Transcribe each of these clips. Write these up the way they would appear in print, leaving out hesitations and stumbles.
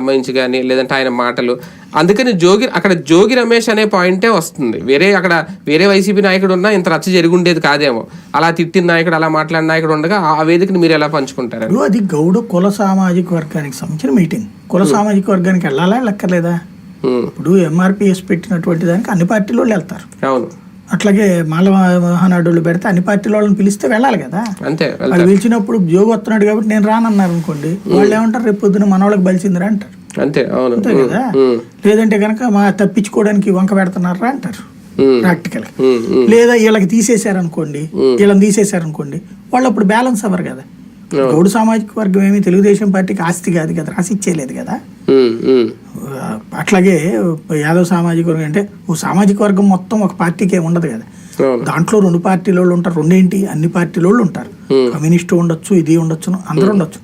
సంబంధించి కానీ లేదంటే ఆయన మాటలు, అందుకని జోగి రమేష్ అనే పాయింటే వస్తుంది. వేరే వైసీపీ నాయకుడు ఉన్నా ఇంత రచ్చ జరిగి ఉండేది కాదేమో. అలా తిట్టిన నాయకుడు, అలా మాట్లాడిన నాయకుడు ఉండగా ఆ వేదికని మీరు ఎలా పంచుకుంటారు? అది గౌడ కుల సామాజిక వర్గానికి సంబంధించిన మీటింగ్. కుల సామాజిక వర్గానికి వెళ్ళాలా లెక్కలేదా? ఇప్పుడు ఎంఆర్పిఎస్ పెట్టినటువంటి దానికి అన్ని పార్టీల వాళ్ళు వెళ్తారు. అవును. అట్లాగే మాల మహానాడులు పెడితే అన్ని పార్టీల వాళ్ళని పిలిస్తే వెళ్ళాలి కదా. అంతే. వాళ్ళు పిలిచినప్పుడు జోగి వస్తున్నాడు కాబట్టి నేను రానన్నారు అనుకోండి, వాళ్ళు ఏమంటారు, రేపు పొద్దున మన వాళ్ళకి బలిసిందిరా అంటారు. అంతే. అవును. అంతే కదా. లేదంటే కనుక తప్పించుకోవడానికి వంక పెడుతున్నారా అంటారు ప్రాక్టికల్. లేదా వీళ్ళకి తీసేశారనుకోండి, వీళ్ళని తీసేశారనుకోండి, వాళ్ళు అప్పుడు బ్యాలెన్స్ అవ్వరు కదా. గౌడ సామాజిక వర్గం ఏమి తెలుగుదేశం పార్టీకి ఆస్తి కాదు కదా, రాసి ఇచ్చేయలేదు కదా. అట్లాగే యాదవ్ సామాజిక వర్గం అంటే ఓ సామాజిక వర్గం మొత్తం ఒక పార్టీకి ఏమి ఉండదు కదా. దాంట్లో 2 పార్టీల వాళ్ళు ఉంటారు. రెండేంటి, అన్ని పార్టీల వాళ్ళు ఉంటారు. కమ్యూనిస్టు ఉండొచ్చు, ఇది ఉండొచ్చు, అందరూ ఉండొచ్చు.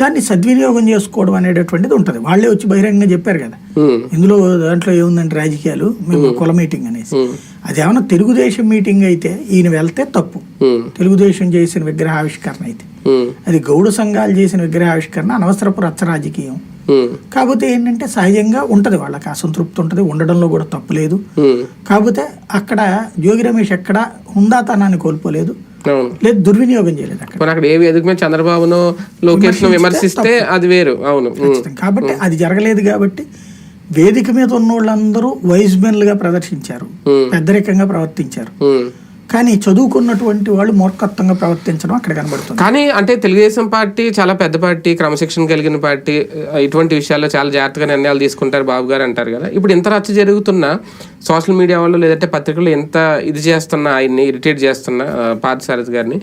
దాన్ని సద్వినియోగం చేసుకోవడం అనేటటువంటిది ఉంటుంది. వాళ్ళే వచ్చి బహిరంగంగా చెప్పారు కదా, ఇందులో దాంట్లో ఏముందంటే రాజకీయాలు, మేము కుల మీటింగ్ అనేసి. అదేమన్నా తెలుగుదేశం మీటింగ్ అయితే ఈయన వెళ్తే తప్పు. తెలుగుదేశం చేసిన విగ్రహావిష్కరణ అయితే, అది గౌడ సంఘాలు చేసిన విగ్రహావిష్కరణ అనవసరపు రచ్చ రాజకీయం. కాకపోతే ఏంటంటే సహజంగా ఉంటది, వాళ్ళకి అసంతృప్తి ఉంటది, ఉండడంలో కూడా తప్పు లేదు. కాకపోతే అక్కడ జోగి రమేష్ ఎక్కడ హుందాతనాన్ని కోల్పోలేదు, లేదు దుర్వినియోగం చేయలేదు. అక్కడ ఏ వేదిక మీద చంద్రబాబును లోకేష్ విమర్శిస్తే అది వేరు. అవును. కాబట్టి అది జరగలేదు. కాబట్టి వేదిక మీద ఉన్న వాళ్ళందరూ వైజ్ మెన్ గా ప్రదర్శించారు, పెద్దరికంగా ప్రవర్తించారు. కానీ చదువుకున్నటువంటి వాళ్ళు మూర్ఖత్వంగా ప్రవర్తించడం అక్కడ కనబడుతుంది. కానీ అంటే తెలుగుదేశం పార్టీ చాలా పెద్ద పార్టీ, క్రమశిక్షణ కలిగిన పార్టీ, ఇటువంటి విషయాల్లో చాలా జాగ్రత్తగా నిర్ణయాలు తీసుకుంటారు బాబు గారు అంటారు కదా. ఇప్పుడు ఇంత రచ్చ జరుగుతున్నా సోషల్ మీడియా వాళ్ళు లేదంటే పత్రికలు ఎంత ఇది చేస్తున్నా, ఆయన్ని ఇరిటేట్ చేస్తున్నా పార్థసారథి గారిని,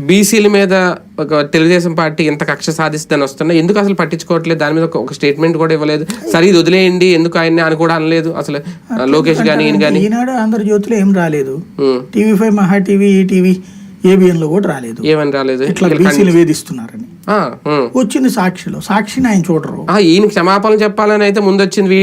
బీసీల మీద ఒక తెలుగుదేశం పార్టీ ఎంత కక్ష సాధిస్తుందని వస్తున్నా, ఎందుకు అసలు పట్టించుకోవట్లేదు? దాని మీద ఒక స్టేట్మెంట్ కూడా ఇవ్వలేదు. సరే ఇది వదిలేయండి, ఎందుకు ఆయన్ని అని కూడా అనలేదు అసలు లోకేష్ గానీ ఈయన గానీ. ఈనాడు ఆంధ్రజ్యోతిలో ఏం రాలేదు, టీవీ5, మహా టీవీ, ఈటీవీ, ఏబిఎన్ లో కూడా రాలేదు. ఏమని రాలేదు? ఇట్లా బీసీలు వేధిస్తున్నారని వచ్చింది సాక్షిలో. సాక్షిని ఆయన చూడరు. ఈయన క్షమాపణలు చెప్పాలని అయితే ముందు వచ్చింది.